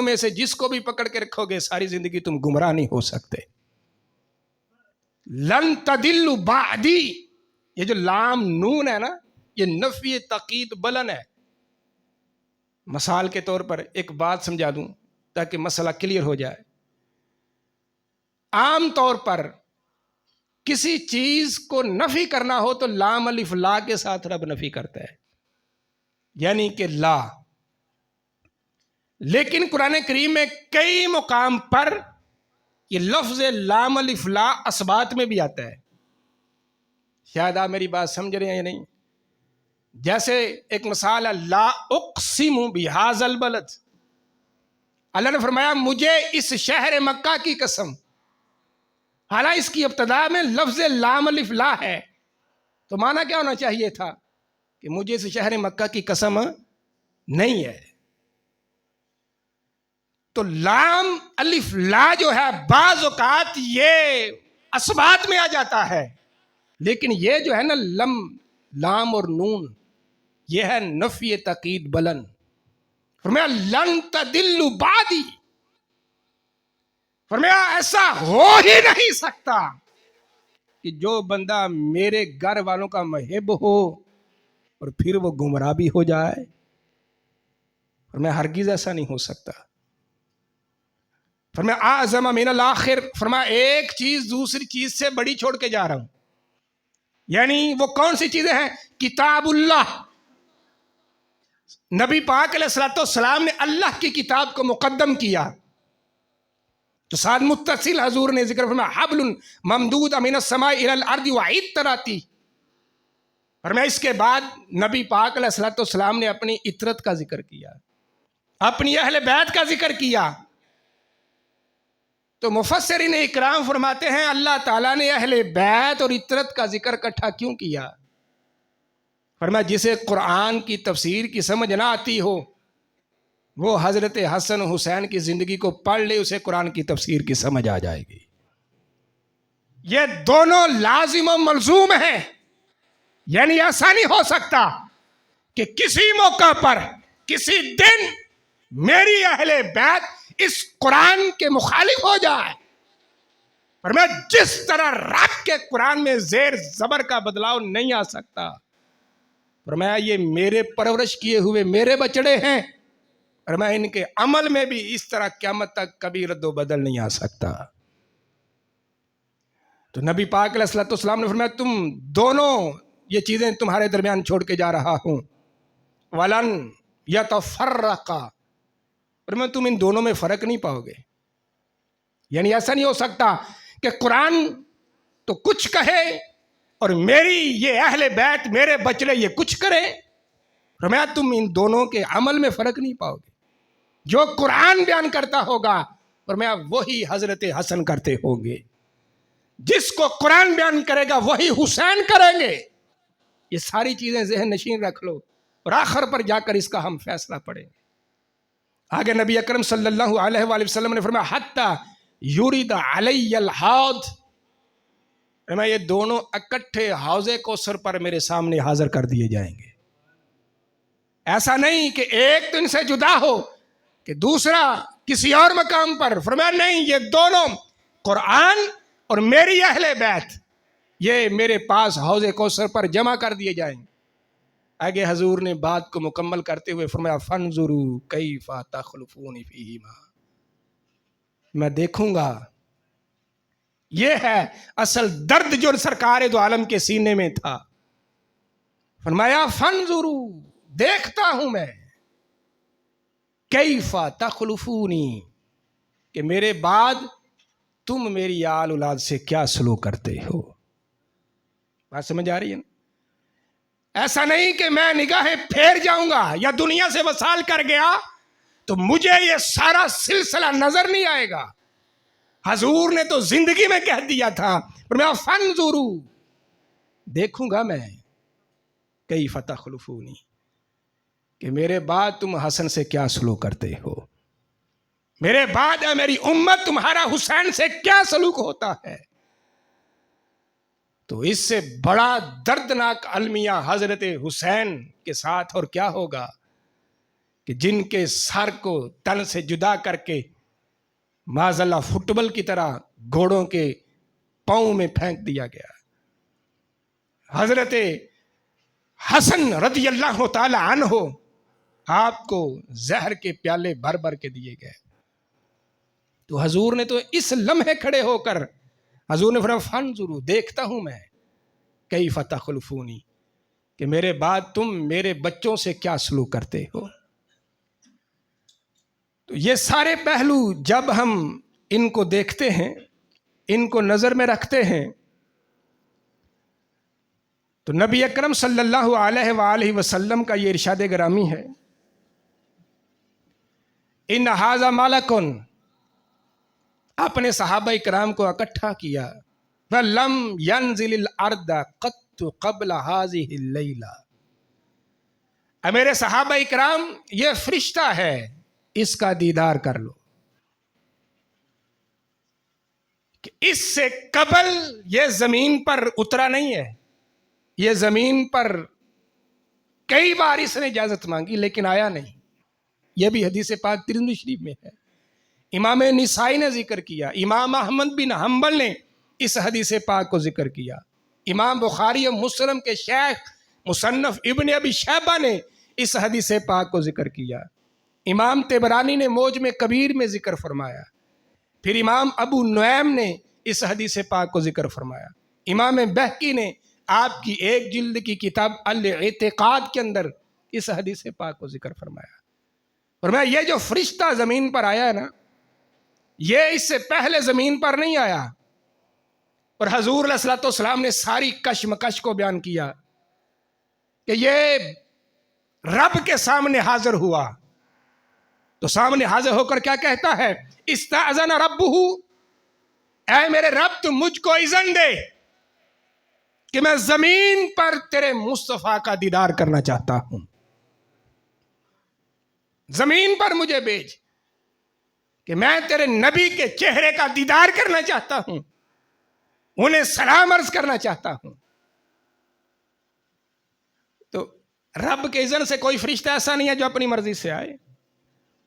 میں سے جس کو بھی پکڑ کے رکھو گے ساری زندگی تم گمراہ نہیں ہو سکتے. لن تدلوا بعدی، یہ جو لام نون ہے نا، یہ نفی تاکید بلن ہے. مثال کے طور پر ایک بات سمجھا دوں تاکہ مسئلہ کلیئر ہو جائے. عام طور پر کسی چیز کو نفی کرنا ہو تو لام الف لا کے ساتھ رب نفی کرتا ہے، یعنی کہ لا. لیکن قرآن کریم میں کئی مقام پر یہ لفظ لام الف لا اثبات میں بھی آتا ہے. شاید آپ میری بات سمجھ رہے ہیں یا نہیں. جیسے ایک مثال ہے، لا اقسم بہذا البلد، اللہ نے فرمایا مجھے اس شہر مکہ کی قسم. حالانکہ اس کی ابتدا میں لفظ لام الف لا ہے، تو معنی کیا ہونا چاہیے تھا کہ مجھے اس شہر مکہ کی قسم نہیں ہے. تو لام الف لا جو ہے بعض اوقات یہ اثبات میں آ جاتا ہے، لیکن یہ جو ہے نا لام اور نون، یہ ہے نفی تاکید بلند. فرمایا لن تدلوا بعدی، فرمایا ایسا ہو ہی نہیں سکتا کہ جو بندہ میرے گھر والوں کا محب ہو اور پھر وہ گمراہ بھی ہو جائے. فرمایا ہرگز ایسا نہیں ہو سکتا. فرمایا اعظم من الاخر، فرمایا ایک چیز دوسری چیز سے بڑی چھوڑ کے جا رہا ہوں. یعنی وہ کون سی چیزیں ہیں؟ کتاب اللہ. نبی پاک علیہ الصلوۃ والسلام نے اللہ کی کتاب کو مقدم کیا تو ساتھ متصل حضور نے ذکر فرمایا حبل ممدود من السماء الى الارض وعطرتی. فرمایا اس کے بعد نبی پاک علیہ الصلوۃ والسلام نے اپنی عطرت کا ذکر کیا، اپنی اہل بیت کا ذکر کیا. تو مفسرین اکرام فرماتے ہیں اللہ تعالیٰ نے اہل بیت اور عطرت کا ذکر اکٹھا کیوں کیا؟ فرمایا جسے قرآن کی تفسیر کی سمجھ نہ آتی ہو وہ حضرت حسن حسین کی زندگی کو پڑھ لے، اسے قرآن کی تفسیر کی سمجھ آ جائے گی. یہ دونوں لازم و ملزوم ہیں. یعنی ایسا نہیں ہو سکتا کہ کسی موقع پر کسی دن میری اہل بیت اس قرآن کے مخالف ہو جائے. فرمایا جس طرح رب کے قرآن میں زیر زبر کا بدلاؤ نہیں آ سکتا، فرمایا یہ میرے پرورش کیے ہوئے میرے بچڑے ہیں، فرمایا ان کے عمل میں بھی اس طرح قیامت تک کبھی رد و بدل نہیں آ سکتا. تو نبی پاک علیہ الصلوۃ والسلام نے فرمایا تم دونوں یہ چیزیں تمہارے درمیان چھوڑ کے جا رہا ہوں. ولن یتفرقا، فرمایا تم ان دونوں میں فرق نہیں پاؤ گے. یعنی ایسا نہیں ہو سکتا کہ قرآن تو کچھ کہے اور میری یہ اہل بیت میرے بچڑے یہ کچھ کریں. فرمایا تم ان دونوں کے عمل میں فرق نہیں پاؤ گے. جو قرآن بیان کرتا ہوگا فرمایا وہی حضرت حسن کرتے ہوں گے، جس کو قرآن بیان کرے گا وہی حسین کریں گے. یہ ساری چیزیں ذہن نشین رکھ لو اور آخر پر جا کر اس کا ہم فیصلہ پڑھیں گے. آگے نبی اکرم صلی اللہ علیہ وآلہ وسلم نے فرمایا حتی یورید علی الحوض، فرمایا یہ دونوں اکٹھے حوض کوثر پر میرے سامنے حاضر کر دیے جائیں گے. ایسا نہیں کہ ایک تو ان سے جدا ہو کہ دوسرا کسی اور مقام پر. فرمایا نہیں، یہ دونوں قرآن اور میری اہل بیت یہ میرے پاس حوض کوثر پر جمع کر دیے جائیں گے. آگے حضور نے بات کو مکمل کرتے ہوئے فرمایا فانظروا کیف تخلفون فیہما، میں دیکھوں گا. یہ ہے اصل درد جو سرکار دو عالم کے سینے میں تھا. فرمایا فانظروا، دیکھتا ہوں میں، کیف تخلفونی، کہ میرے بعد تم میری آل اولاد سے کیا سلوک کرتے ہو. بات سمجھ آ رہی ہے نا؟ ایسا نہیں کہ میں نگاہیں پھیر جاؤں گا یا دنیا سے وصال کر گیا تو مجھے یہ سارا سلسلہ نظر نہیں آئے گا. حضور نے تو زندگی میں کہہ دیا تھا، فرمایا فانظروا، دیکھوں گا میں کیف تخلفونی، کہ میرے بعد تم حسن سے کیا سلوک کرتے ہو، میرے بعد ہے میری امت تمہارا حسین سے کیا سلوک ہوتا ہے. تو اس سے بڑا دردناک المیہ حضرت حسین کے ساتھ اور کیا ہوگا کہ جن کے سر کو تن سے جدا کر کے معاذ اللہ فٹ بال کی طرح گھوڑوں کے پاؤں میں پھینک دیا گیا. حضرت حسن رضی اللہ تعالی عنہ آپ کو زہر کے پیالے بھر بھر کے دیے گئے. تو حضور نے تو اس لمحے کھڑے ہو کر حضور نے فرمایا فانظروا، دیکھتا ہوں میں کیف تخلفونی، کہ میرے بعد تم میرے بچوں سے کیا سلوک کرتے ہو. تو یہ سارے پہلو جب ہم ان کو دیکھتے ہیں، ان کو نظر میں رکھتے ہیں، تو نبی اکرم صلی اللہ علیہ وآلہ وسلم کا یہ ارشاد گرامی ہے، ان ھذا ملکن، اپنے صحابہ کرام کو اکٹھا کیا، فلم ینزل الارض قط قبل ھذہ اللیلہ، اے میرے صحابہ کرام یہ فرشتہ ہے، اس کا دیدار کر لو کہ اس سے قبل یہ زمین پر اترا نہیں ہے. یہ زمین پر کئی بار اس نے اجازت مانگی لیکن آیا نہیں. یہ بھی حدیث پاک ترمذی شریف میں ہے. امام نسائی نے ذکر کیا، امام احمد بن حنبل نے اس حدیث پاک کو ذکر کیا، امام بخاری و مسلم کے شیخ مصنف ابن ابی شیبہ نے اس حدیث پاک کو ذکر کیا، امام طبرانی نے موجم کبیر میں ذکر فرمایا، پھر امام ابو نعیم نے اس حدیث پاک کو ذکر فرمایا، امام بہقی نے آپ کی ایک جلد کی کتاب الاعتقاد کے اندر اس حدیث پاک کو ذکر فرمایا. فرمایا یہ جو فرشتہ زمین پر آیا ہے نا، یہ اس سے پہلے زمین پر نہیں آیا. اور حضور علیہ الصلوۃ والسلام نے ساری کشمکش کو بیان کیا کہ یہ رب کے سامنے حاضر ہوا تو سامنے حاضر ہو کر کیا کہتا ہے، استأذن ربہ، اے میرے رب تو مجھ کو اذن دے کہ میں زمین پر تیرے مصطفیٰ کا دیدار کرنا چاہتا ہوں، زمین پر مجھے بھیج کہ میں تیرے نبی کے چہرے کا دیدار کرنا چاہتا ہوں، انہیں سلام عرض کرنا چاہتا ہوں. تو رب کے اذن سے کوئی فرشتہ ایسا نہیں ہے جو اپنی مرضی سے آئے.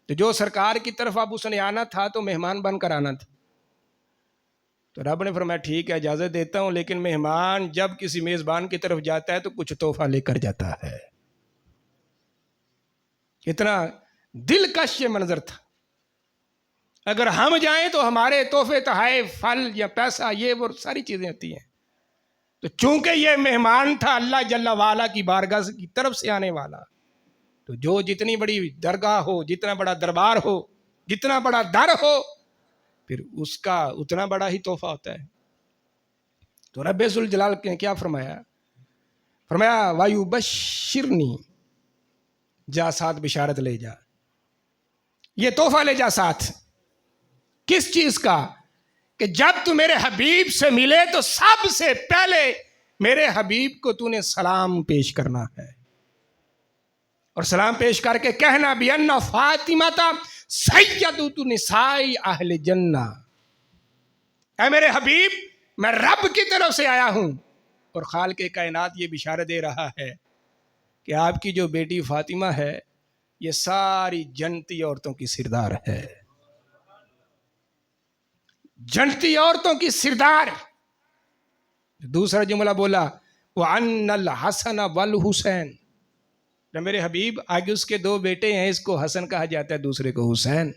تو جو سرکار کی طرف اب اس نے آنا تھا تو مہمان بن کر آنا تھا. تو رب نے فرمایا ٹھیک ہے اجازت دیتا ہوں، لیکن مہمان جب کسی میزبان کی طرف جاتا ہے تو کچھ تحفہ لے کر جاتا ہے. اتنا دلکش یہ منظر تھا. اگر ہم جائیں تو ہمارے تحفے تحائف پھل یا پیسہ یہ وہ ساری چیزیں ہوتی ہیں. تو چونکہ یہ مہمان تھا اللہ جل وعلا کی بارگاہ کی طرف سے آنے والا، تو جو جتنی بڑی درگاہ ہو، جتنا بڑا دربار ہو، جتنا بڑا در ہو، پھر اس کا اتنا بڑا ہی تحفہ ہوتا ہے. تو رب ذوالجلال نے کیا فرمایا؟ فرمایا وَيُبَشِّرْنِي، جا ساتھ بشارت لے جا، یہ تحفہ لے جا ساتھ. کس چیز کا؟ کہ جب تو میرے حبیب سے ملے تو سب سے پہلے میرے حبیب کو تو نے سلام پیش کرنا ہے، اور سلام پیش کر کے کہنا بِأَنَّ فاطمہ سیدۃ نساء اہل جنہ، اے میرے حبیب میں رب کی طرف سے آیا ہوں اور خالق کائنات یہ بشارت دے رہا ہے کہ آپ کی جو بیٹی فاطمہ ہے یہ ساری جنتی عورتوں کی سردار ہے. جنتی عورتوں کی سردار. دوسرا جملہ بولا وَأَنَّ الْحَسَنَ وَالْحُسَيْنَ، نہ میرے حبیب آگے اس کے دو بیٹے ہیں، اس کو حسن کہا جاتا ہے دوسرے کو حسین،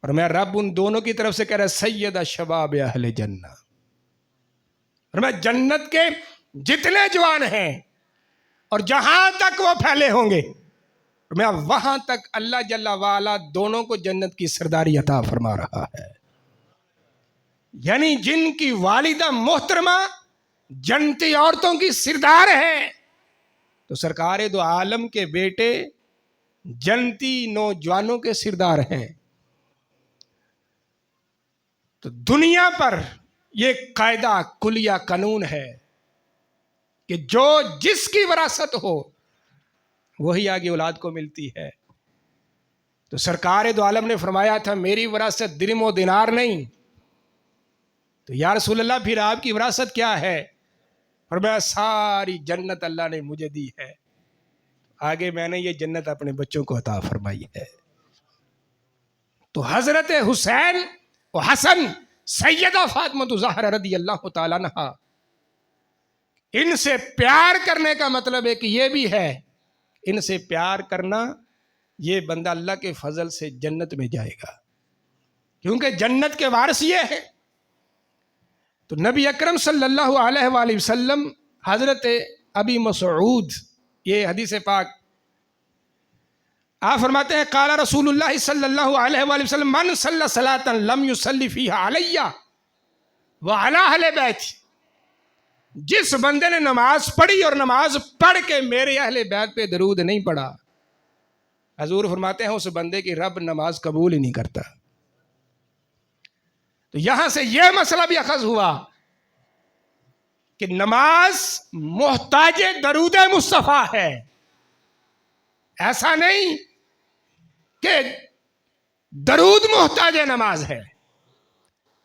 اور میں رب ان دونوں کی طرف سے کہہ رہا سید شباب اہل جنہ، اور میں جنت کے جتنے جوان ہیں اور جہاں تک وہ پھیلے ہوں گے، اور میں وہاں تک اللہ جل وعلا دونوں کو جنت کی سرداری عطا فرما رہا ہے. یعنی جن کی والدہ محترمہ جنتی عورتوں کی سردار ہے، تو سرکار دو عالم کے بیٹے جنتی نوجوانوں کے سردار ہیں. تو دنیا پر یہ قاعدہ کلیہ قانون ہے کہ جو جس کی وراثت ہو وہی آگے اولاد کو ملتی ہے. تو سرکار دو عالم نے فرمایا تھا میری وراثت درم و دینار نہیں. تو یا رسول اللہ پھر آپ کی وراثت کیا ہے؟ فرمایا ساری جنت اللہ نے مجھے دی ہے. آگے میں نے یہ جنت اپنے بچوں کو عطا فرمائی ہے۔ تو حضرت حسین و حسن سیدہ فاطمہ زہرا رضی اللہ تعالیٰ عنہا، ان سے پیار کرنے کا مطلب ایک یہ بھی ہے، ان سے پیار کرنا یہ بندہ اللہ کے فضل سے جنت میں جائے گا، کیونکہ جنت کے وارث یہ ہے۔ تو نبی اکرم صلی اللہ علیہ وآلہ وسلم حضرت ابی مسعود، یہ حدیث پاک آپ فرماتے ہیں قال رسول اللہ صلی اللہ علیہ وآلہ وسلم من صلی صلاة لم يصلی فیہا علی وعلی اہل بیت، جس بندے نے نماز پڑھی اور نماز پڑھ کے میرے اہل بیت پہ درود نہیں پڑھا، حضور فرماتے ہیں اس بندے کی رب نماز قبول ہی نہیں کرتا۔ تو یہاں سے یہ مسئلہ بھی اخذ ہوا کہ نماز محتاج درود مصطفیٰ ہے، ایسا نہیں کہ درود محتاج نماز ہے،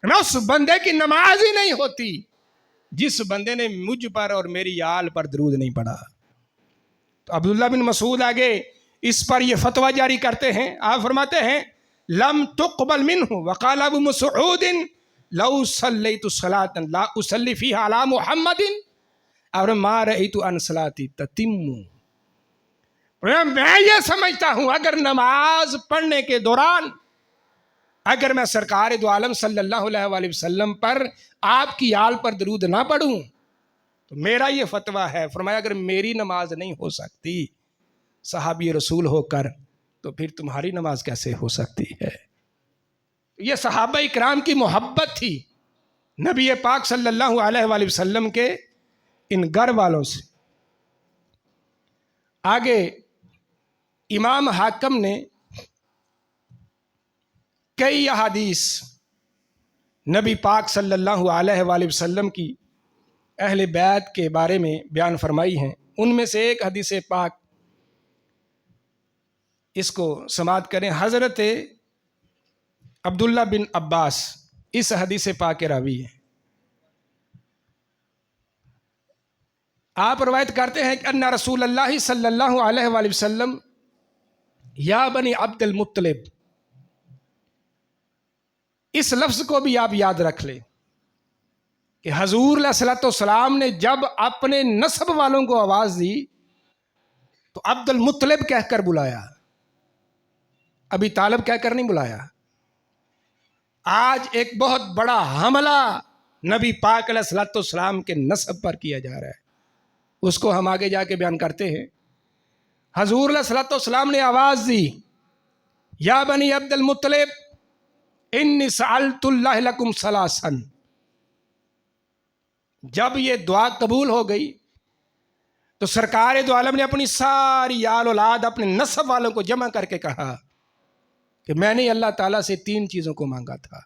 اس بندے کی نماز ہی نہیں ہوتی جس بندے نے مجھ پر اور میری آل پر درود نہیں پڑھا۔ تو عبداللہ بن مسعود آگے اس پر یہ فتویٰ جاری کرتے ہیں، آپ فرماتے ہیں لم تقبل منہ وقال ابو مسعود لو صلیت صلاة لا اصلی فیہا علی محمد اور ما رأیت ان صلاتی تتم، میں یہ سمجھتا ہوں اگر نماز پڑھنے کے دوران اگر میں سرکار دو عالم صلی اللہ علیہ وآلہ وسلم پر آپ کی آل پر درود نہ پڑھوں تو میرا یہ فتویٰ ہے، فرمایا اگر میری نماز نہیں ہو سکتی صحابی رسول ہو کر تو پھر تمہاری نماز کیسے ہو سکتی ہے۔ یہ صحابہ اکرام کی محبت تھی نبی پاک صلی اللہ علیہ وآلہ وسلم کے ان گھر والوں سے۔ آگے امام حاکم نے کئی احادیث نبی پاک صلی اللہ علیہ وآلہ وسلم کی اہل بیت کے بارے میں بیان فرمائی ہیں، ان میں سے ایک حدیث پاک اس کو سماعت کریں۔ حضرت عبداللہ بن عباس اس حدیث پاک کے راوی ہیں، آپ روایت کرتے ہیں کہ ان رسول اللہ صلی اللہ علیہ وآلہ وسلم یا بنی عبد المطلب، اس لفظ کو بھی آپ یاد رکھ لیں کہ حضور علیہ الصلوۃ والسلام نے جب اپنے نسب والوں کو آواز دی تو عبد المطلب کہہ کر بلایا، ابی طالب کہہ کر نہیں بلایا۔ آج ایک بہت بڑا حملہ نبی پاک علیہ الصلوۃ والسلام کے نسب پر کیا جا رہا ہے، اس کو ہم آگے جا کے بیان کرتے ہیں۔ حضور علیہ الصلوۃ والسلام نے آواز دی یا بنی عبد المطلب انی سألت اللہ لکم ثلاثا، جب یہ دعا قبول ہو گئی تو سرکار دو عالم نے اپنی ساری آل اولاد اپنے نسب والوں کو جمع کر کے کہا کہ میں نے اللہ تعالیٰ سے 3 چیزوں کو مانگا تھا،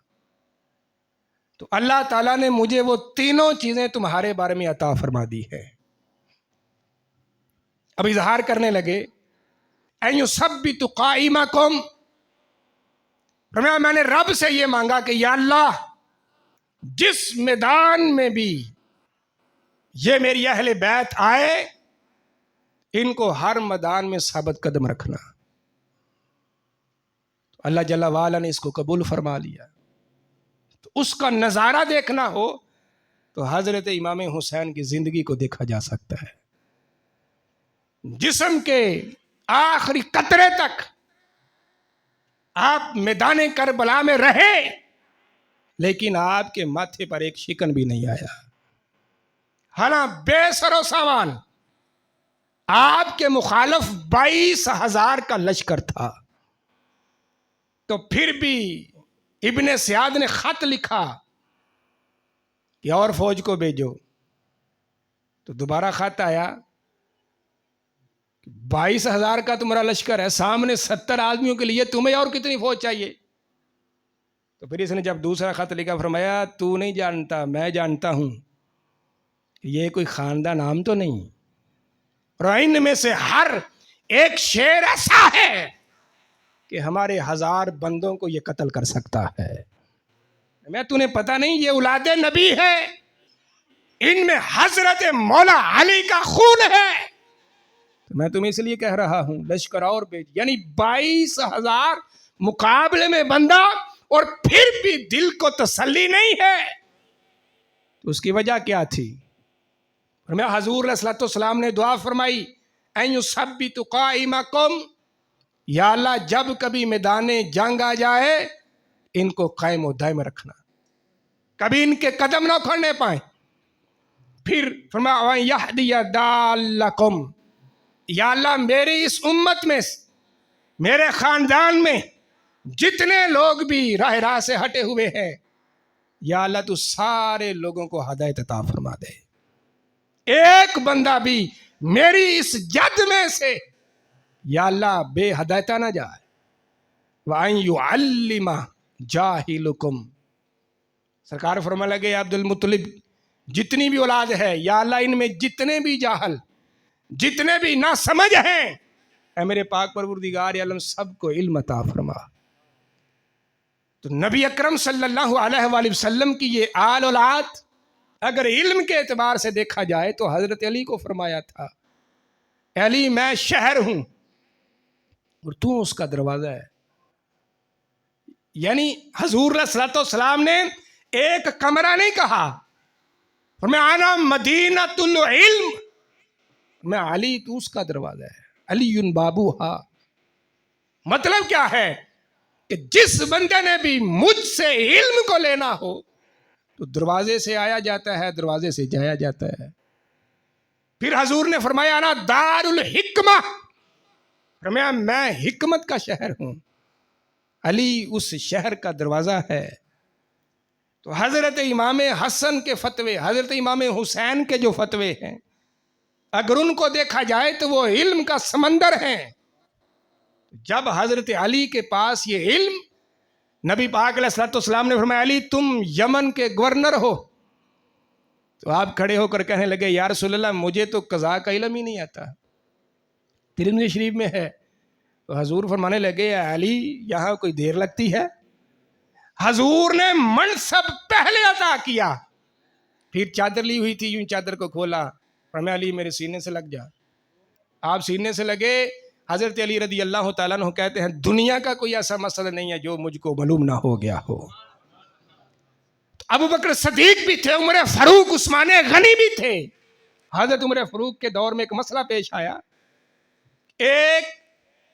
تو اللہ تعالیٰ نے مجھے وہ تینوں چیزیں تمہارے بارے میں عطا فرما دی ہے۔ اب اظہار کرنے لگے ان یثبت قائمکم، میں نے رب سے یہ مانگا کہ یا اللہ جس میدان میں بھی یہ میری اہل بیت آئے ان کو ہر میدان میں ثابت قدم رکھنا۔ اللہ جل وعلا نے اس کو قبول فرما لیا۔ تو اس کا نظارہ دیکھنا ہو تو حضرت امام حسین کی زندگی کو دیکھا جا سکتا ہے، جسم کے آخری قطرے تک آپ میدان کربلا میں رہے لیکن آپ کے ماتھے پر ایک شکن بھی نہیں آیا، ہاں بے سر و سامان۔ آپ کے مخالف 22,000 کا لشکر تھا، تو پھر بھی ابن سیاد نے خط لکھا کہ اور فوج کو بھیجو، تو دوبارہ خط آیا 22,000 کا تمہارا لشکر ہے، سامنے 70 آدمیوں کے لیے تمہیں اور کتنی فوج چاہیے؟ تو پھر اس نے جب دوسرا خط لکھا فرمایا تو نہیں جانتا میں جانتا ہوں، یہ کوئی خاندان نام تو نہیں، اور ان میں سے ہر ایک شیر ایسا ہے کہ ہمارے 1000 بندوں کو یہ قتل کر سکتا ہے۔ میں تمہیں پتہ نہیں یہ اولاد نبی ہے، ان میں حضرت مولا علی کا خون ہے، تو میں تمہیں اس لیے کہہ رہا ہوں لشکر اور بھیج. یعنی 22,000 مقابلے میں بندہ اور پھر بھی دل کو تسلی نہیں ہے. تو اس کی وجہ کیا تھی؟ فرمایا حضور علیہ الصلوۃ والسلام نے دعا فرمائی ان یثبت قائمکم، یا اللہ جب کبھی میدان جنگ آ جائے ان کو قائم و دائم رکھنا، کبھی ان کے قدم نہ کھڑنے پائیں. پھر فرمایا یہدی دالکم، یا اللہ میری اس امت میں میرے خاندان میں جتنے لوگ بھی راہ راہ سے ہٹے ہوئے ہیں، یا اللہ تو سارے لوگوں کو ہدایت عطا فرما دے. ایک بندہ بھی میری اس جد میں سے یا اللہ بے ہدایتہ نہ جائے. وَأَن يُعَلِّمَ جَاهِلُكُمْ، سرکار فرمانے لگے عبد المطلب جتنی بھی اولاد ہے یا اللہ ان میں جتنے بھی جاہل، جتنے بھی نہ سمجھ ہیں، اے میرے پاک پروردگار عالم سب کو علم عطا فرما. تو نبی اکرم صلی اللہ علیہ وآلہ وسلم کی یہ آل اولاد اگر علم کے اعتبار سے دیکھا جائے تو حضرت علی کو فرمایا تھا علی میں شہر ہوں اور تو اس کا دروازہ ہے. یعنی حضور علیہ الصلوۃ والسلام نے ایک کمرہ نہیں کہا، فرمایا انا مدینۃ العلم، میں علی تو اس کا دروازہ ہے، علی بابوہا. مطلب کیا ہے کہ جس بندے نے بھی مجھ سے علم کو لینا ہو تو دروازے سے آیا جاتا ہے، دروازے سے جایا جاتا ہے. پھر حضور نے فرمایا انا دار الحکمہ، فرمایا میں حکمت کا شہر ہوں، علی اس شہر کا دروازہ ہے. تو حضرت امام حسن کے فتوے، حضرت امام حسین کے جو فتوے ہیں اگر ان کو دیکھا جائے تو وہ علم کا سمندر ہیں. جب حضرت علی کے پاس یہ علم، نبی پاک علیہ الصلوۃ والسلام نے فرمایا علی تم یمن کے گورنر ہو، تو آپ کھڑے ہو کر کہنے لگے یا رسول اللہ مجھے تو قضاء کا علم ہی نہیں آتا. ترمذی شریف میں ہے. تو حضور فرمانے لگے علی یہاں کوئی دیر لگتی ہے؟ حضور نے منصب پہلے عطا کیا، پھر چادر لی ہوئی تھی، یوں چادر کو کھولا، فرمایا علی میرے سینے سے لگ جا. آپ سینے سے لگے. حضرت علی رضی اللہ تعالیٰ عنہ کہتے ہیں دنیا کا کوئی ایسا مسئلہ نہیں ہے جو مجھ کو معلوم نہ ہو گیا ہو. ابو بکر صدیق بھی تھے، عمر فاروق عثمان غنی بھی تھے. حضرت عمر فاروق کے دور میں ایک مسئلہ پیش آیا، ایک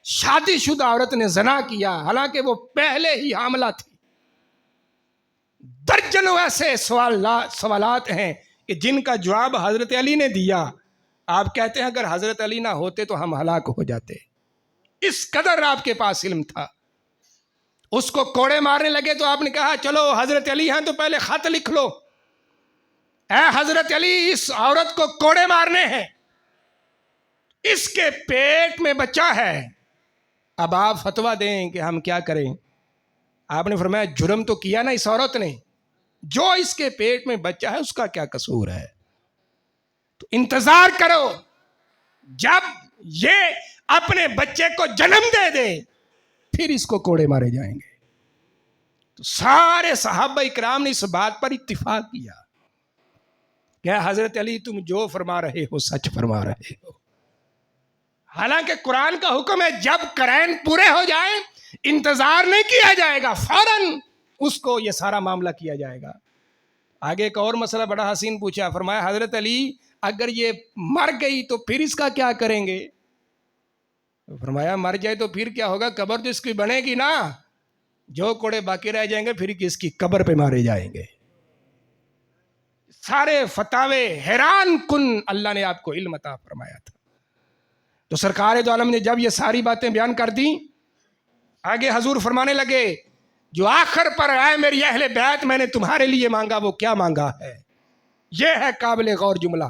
شادی شدہ عورت نے زنا کیا حالانکہ وہ پہلے ہی حاملہ تھی. درجنوں ایسے سوالات ہیں کہ جن کا جواب حضرت علی نے دیا. آپ کہتے ہیں اگر حضرت علی نہ ہوتے تو ہم ہلاک ہو جاتے. اس قدر آپ کے پاس علم تھا. اس کو کوڑے مارنے لگے تو آپ نے کہا چلو حضرت علی ہیں تو پہلے خط لکھ لو، اے حضرت علی اس عورت کو کوڑے مارنے ہیں، اس کے پیٹ میں بچہ ہے، اب آپ فتویٰ دیں کہ ہم کیا کریں. آپ نے فرمایا جرم تو کیا نا اس عورت نے، جو اس کے پیٹ میں بچہ ہے اس کا کیا قصور ہے. تو انتظار کرو جب یہ اپنے بچے کو جنم دے دے پھر اس کو کوڑے مارے جائیں گے. تو سارے صحابہ اکرام نے اس بات پر اتفاق کیا کہ حضرت علی تم جو فرما رہے ہو سچ فرما رہے ہو. حالانکہ قرآن کا حکم ہے جب قرائن پورے ہو جائیں انتظار نہیں کیا جائے گا، فوراً اس کو یہ سارا معاملہ کیا جائے گا. آگے ایک اور مسئلہ بڑا حسین پوچھا، فرمایا حضرت علی اگر یہ مر گئی تو پھر اس کا کیا کریں گے؟ فرمایا مر جائے تو پھر کیا ہوگا، قبر تو اس کی بنے گی نا، جو کوڑے باقی رہ جائیں گے پھر اس کی قبر پہ مارے جائیں گے. سارے فتاوے حیران کن اللہ نے آپ کو علم عطا فرمایا تھا. تو سرکار دو عالم نے جب یہ ساری باتیں بیان کر دی، آگے حضور فرمانے لگے جو آخر پر آئے میری اہل بیت میں نے تمہارے لیے مانگا وہ کیا مانگا ہے. یہ ہے قابل غور جملہ.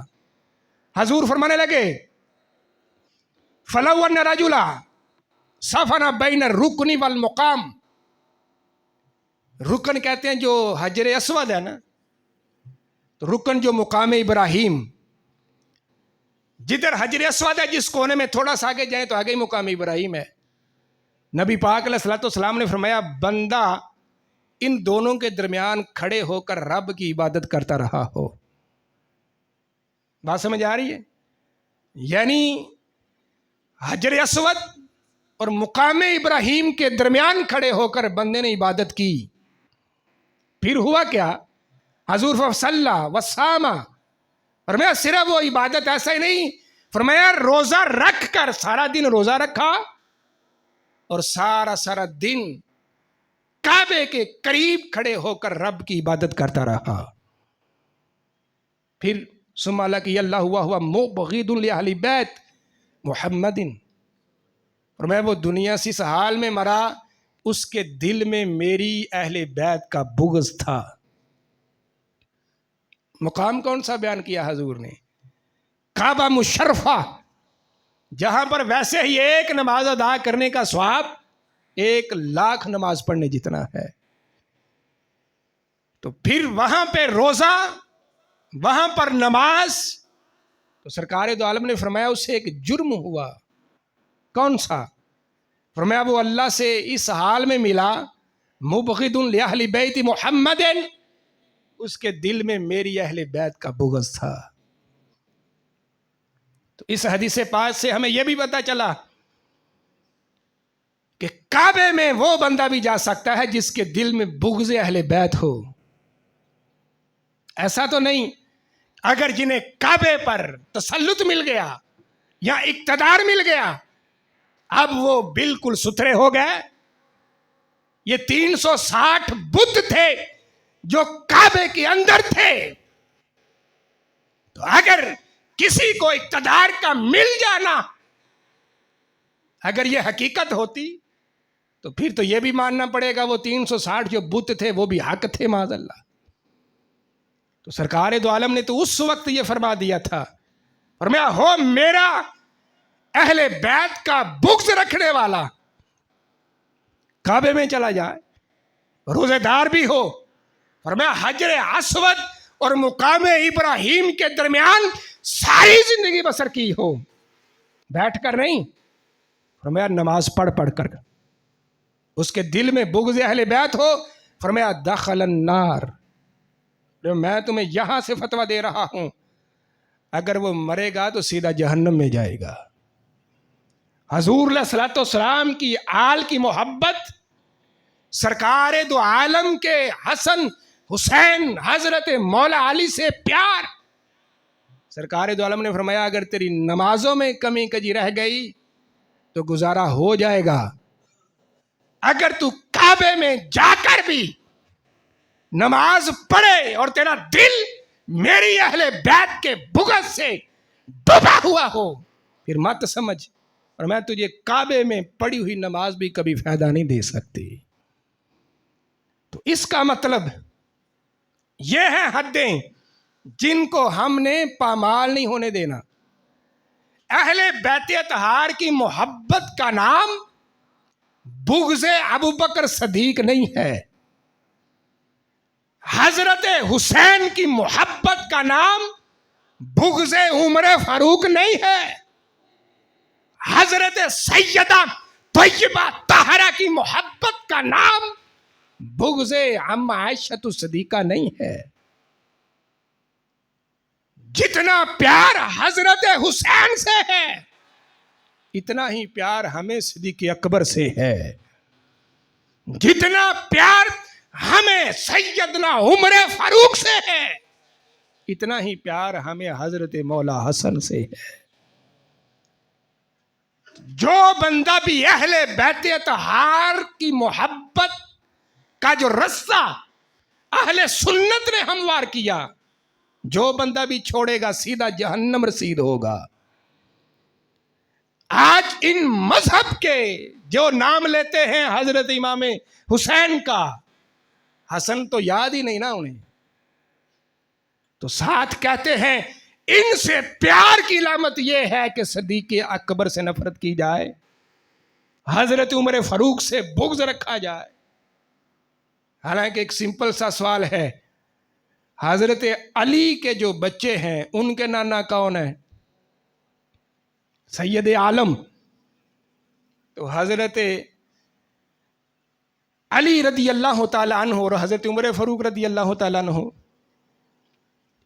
حضور فرمانے لگے فَلَوْ أَنَّ رَجُلًا سَفَنَ بَيْنَ الرُّكْنِ وَالْمُقَامِ، رکن کہتے ہیں جو حجر اسود ہے نا، تو رکن جو مقام ابراہیم، جدھر حجر اسود ہے جس کونے میں تھوڑا سا آگے جائیں تو آگے ہی مقام ابراہیم ہے. نبی پاک علیہ الصلوۃ والسلام نے فرمایا بندہ ان دونوں کے درمیان کھڑے ہو کر رب کی عبادت کرتا رہا ہو. بات سمجھ آ رہی ہے؟ یعنی حجر اسود اور مقام ابراہیم کے درمیان کھڑے ہو کر بندے نے عبادت کی. پھر ہوا کیا؟ حضور صلی وسامہ فرمایا صرف وہ عبادت ایسا ہی نہیں، فرمایا روزہ رکھ کر سارا دن روزہ رکھا اور سارا دن کعبے کے قریب کھڑے ہو کر رب کی عبادت کرتا رہا. پھر ثم لقی اللہ وہو مبغض لأہل بیت محمد، فرمایا وہ دنیا سے اس حال میں مرا اس کے دل میں میری اہل بیت کا بغض تھا. مقام کون سا بیان کیا حضور نے؟ کعبہ مشرفہ، جہاں پر ویسے ہی ایک نماز ادا کرنے کا ثواب 1,00,000 نماز پڑھنے جتنا ہے. تو پھر وہاں پہ روزہ، وہاں پر نماز، تو سرکار دو عالم نے فرمایا اسے ایک جرم ہوا. کون سا؟ فرمایا وہ اللہ سے اس حال میں ملا مبغض لأہل بیت محمد، اس کے دل میں میری اہل بیت کا بغض تھا. تو اس حدیث پاک سے ہمیں یہ بھی پتہ چلا کہ کعبے میں وہ بندہ بھی جا سکتا ہے جس کے دل میں بغض اہل بیت ہو. ایسا تو نہیں اگر جنہیں کعبے پر تسلط مل گیا یا اقتدار مل گیا اب وہ بالکل ستھرے ہو گئے. یہ 360 بت تھے جو کعبے کے اندر تھے، تو اگر کسی کو اقتدار کا مل جانا اگر یہ حقیقت ہوتی تو پھر تو یہ بھی ماننا پڑے گا وہ 360 جو بت تھے وہ بھی حق تھے معاذ اللہ. تو سرکار دو عالم نے تو اس وقت یہ فرما دیا تھا، فرمایا ہو میرا اہل بیت کا بغض رکھنے والا کعبے میں چلا جائے، روزے دار بھی ہو، فرمایا حجر اسود اور مقام ابراہیم کے درمیان ساری زندگی بسر کی ہو، بیٹھ کر نہیں، فرمایا نماز پڑھ کر، اس کے دل میں بغض اہل بیت ہو، فرمایا دخل النار. میں تمہیں یہاں سے فتویٰ دے رہا ہوں اگر وہ مرے گا تو سیدھا جہنم میں جائے گا. حضور علیہ الصلوۃ والسلام کی آل کی محبت، سرکار دو عالم کے حسن حسین حضرت مولا علی سے پیار. سرکار دو عالم نے فرمایا اگر تیری نمازوں میں کمی کجی رہ گئی تو گزارا ہو جائے گا، اگر تو کعبے میں جا کر بھی نماز پڑھے اور تیرا دل میری اہل بیت کے بغض سے ڈوبا ہوا ہو پھر مت سمجھ، اور میں تجھے کعبے میں پڑھی ہوئی نماز بھی کبھی فائدہ نہیں دے سکتی. تو اس کا مطلب یہ ہیں حدیں جن کو ہم نے پامال نہیں ہونے دینا. اہل بیت اطہار کی محبت کا نام بغض ابوبکر صدیق نہیں ہے، حضرت حسین کی محبت کا نام بغض عمر فاروق نہیں ہے، حضرت سیدہ طیبہ طاہرہ کی محبت کا نام بغض عم عائشہ صدیقہ نہیں ہے. جتنا پیار حضرت حسین سے ہے اتنا ہی پیار ہمیں صدیق اکبر سے ہے، جتنا پیار ہمیں سیدنا عمر فاروق سے ہے اتنا ہی پیار ہمیں حضرت مولا حسن سے ہے. جو بندہ بھی اہل بیت اطہار کی محبت کا جو رستہ اہل سنت نے ہموار کیا، جو بندہ بھی چھوڑے گا سیدھا جہنم رسید ہوگا. آج ان مذہب کے جو نام لیتے ہیں حضرت امام حسین کا، حسن تو یاد ہی نہیں نا انہیں، تو ساتھ کہتے ہیں ان سے پیار کی علامت یہ ہے کہ صدیق اکبر سے نفرت کی جائے، حضرت عمر فاروق سے بغض رکھا جائے. حالانکہ ایک سمپل سا سوال ہے، حضرت علی کے جو بچے ہیں ان کے نانا کون ہیں؟ سید عالم. تو حضرت علی رضی اللہ تعالیٰ عنہ اور حضرت عمر فاروق رضی اللہ تعالیٰ عنہ،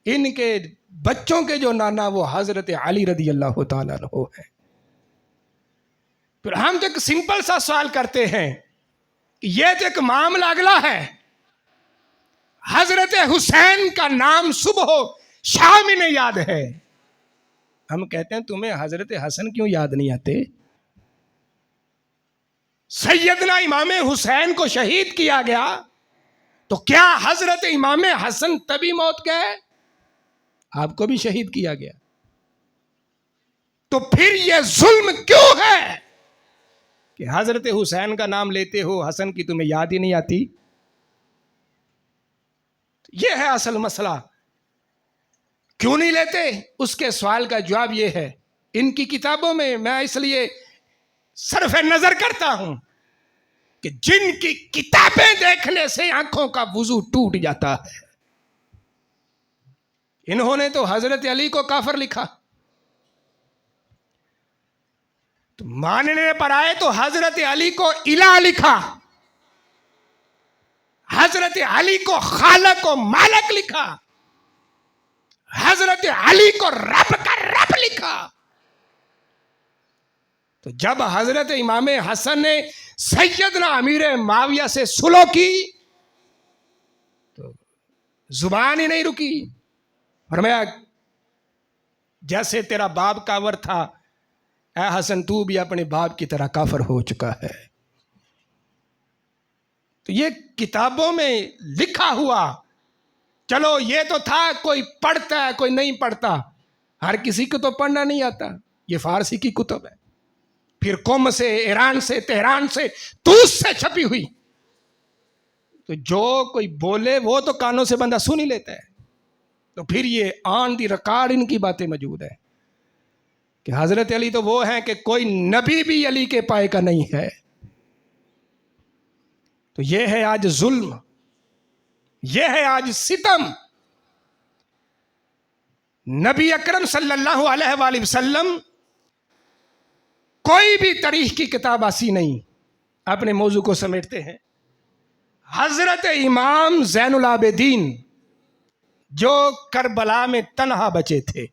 ان کے بچوں کے جو نانا وہ حضرت علی رضی اللہ تعالیٰ عنہ ہے. پھر ہم تو ایک سمپل سا سوال کرتے ہیں کہ یہ تو ایک معاملہ اگلا ہے، حضرت حسین کا نام صبح و شام انہیں یاد ہے، ہم کہتے ہیں تمہیں حضرت حسن کیوں یاد نہیں آتے؟ سیدنا امام حسین کو شہید کیا گیا تو کیا حضرت امام حسن تبھی موت گئے؟ آپ کو بھی شہید کیا گیا، تو پھر یہ ظلم کیوں ہے کہ حضرت حسین کا نام لیتے ہو، حسن کی تمہیں یاد ہی نہیں آتی؟ یہ ہے اصل مسئلہ۔ کیوں نہیں لیتے؟ اس کے سوال کا جواب یہ ہے، ان کی کتابوں میں میں اس لیے صرف نظر کرتا ہوں کہ جن کی کتابیں دیکھنے سے آنکھوں کا وضو ٹوٹ جاتا ہے، انہوں نے تو حضرت علی کو کافر لکھا، تو ماننے پر آئے تو حضرت علی کو الہ لکھا، حضرت علی کو خالق و مالک لکھا، حضرت علی کو رب کا رب لکھا۔ تو جب حضرت امام حسن نے سیدنا امیر معاویہ سے صلح کی تو زبان ہی نہیں رکی، فرمایا جیسے تیرا باپ کافر تھا، اے حسن تو بھی اپنے باپ کی طرح کافر ہو چکا ہے۔ تو یہ کتابوں میں لکھا ہوا، چلو یہ تو تھا کوئی پڑھتا ہے کوئی نہیں پڑھتا، ہر کسی کو تو پڑھنا نہیں آتا، یہ فارسی کی کتب ہے، پھر قم سے، ایران سے، تہران سے، توس سے چھپی ہوئی، تو جو کوئی بولے وہ تو کانوں سے بندہ سن ہی لیتا ہے۔ تو پھر یہ آن دی ریکارڈ ان کی باتیں موجود ہیں کہ حضرت علی تو وہ ہیں کہ کوئی نبی بھی علی کے پائے کا نہیں ہے۔ تو یہ ہے آج ظلم، یہ ہے آج ستم۔ نبی اکرم صلی اللہ علیہ وآلہ وسلم کوئی بھی تاریخ کی کتاب ایسی نہیں اپنے موضوع کو سمیٹتے ہیں۔ حضرت امام زین العابدین جو کربلا میں تنہا بچے تھے،